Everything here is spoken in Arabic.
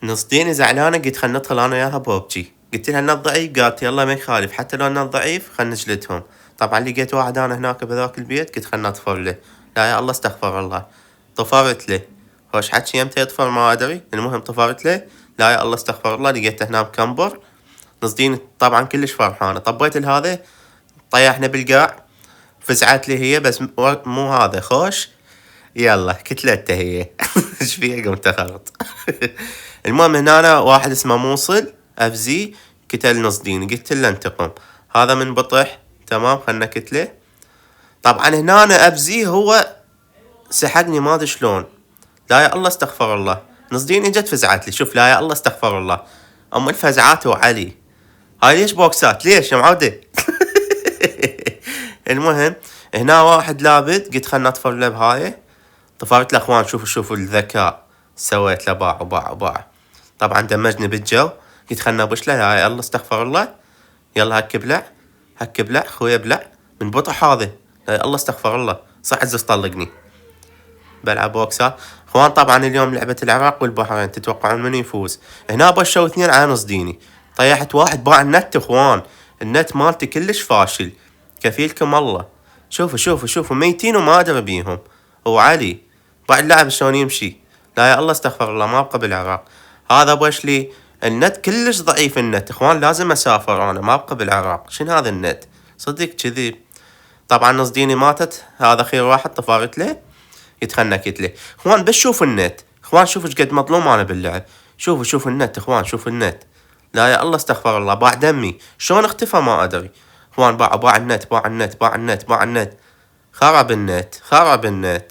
نصديني زعلانة قلت خل ندخل انا وياها ببجي، قلت لها النت ضعيف، قالت يلا ما يخالف حتى لو النت ضعيف خل نجلدهم. طبعا لقيت واحد انا هناك بذاك البيت قلت خل نطفر له، لا يا الله استغفر الله، طفرت له، خوش حكي يمتى يطفر ما ادري، المهم طفرت له، لا يا الله استغفر الله، لقيته هنا مكمبر. نصديني طبعا كلش فرحانة، طبيت لهذا طيحنا بالقاع، فزعت لي هي بس مو هذا خوش، يلا كتلته هي ايش فيها قمت اخرط. المهم هنا واحد اسمه موصل افزي كتل نصديني، قلت له انتقم، هذا من بطح تمام خلنا كتله. طبعا هنا افزي هو سحقني ما ادري شلون، لا يا الله استغفر الله، نصديني جت فزعت لي، شوف لا يا الله استغفر الله، ام الفزعات وعلي، هاي ليش بوكسات ليش يا معودة. المهم هنا واحد لابد، قلت خلنا نطفر له بهاي، طفرت له اخوان، شوفوا الذكاء، سويت له باع. طبعا دمجني بالجو، قلت خلنا ابش له، يا الله استغفر الله، يلا هك بلع خويا بلع من بطح هذا، لا الله استغفر الله، صح عزوز طلقني بلعب بوكسات. اخوان طبعا اليوم لعبة العراق والبحرين، تتوقعون من يفوز؟ هنا بشوا 2 على نصديني، طيحت واحد باع النت اخوان، النت مالتي كلش فاشل، كفيلكم الله، شوفوا ميتين وما ادري بيهم، وعلي بعد اللعب شلون يمشي، لا يا الله استغفر الله، ما ابقى بالعراق، هذا بوش لي النت كلش ضعيف، النت اخوان لازم اسافر انا، ما ابقى بالعراق، شنو هذا النت صدق كذي. طبعا نصديني ماتت، هذا خير واحد طفرت له، يتخنى كتله. اخوان بس شوفوا النت، اخوان شوفوا ايش قد مظلوم انا باللعب، شوفوا النت اخوان، شوفوا النت، لا يا الله استغفر الله، باع دمي، شلون اختفى ما ادري. اخوان باع النت، خرب النت.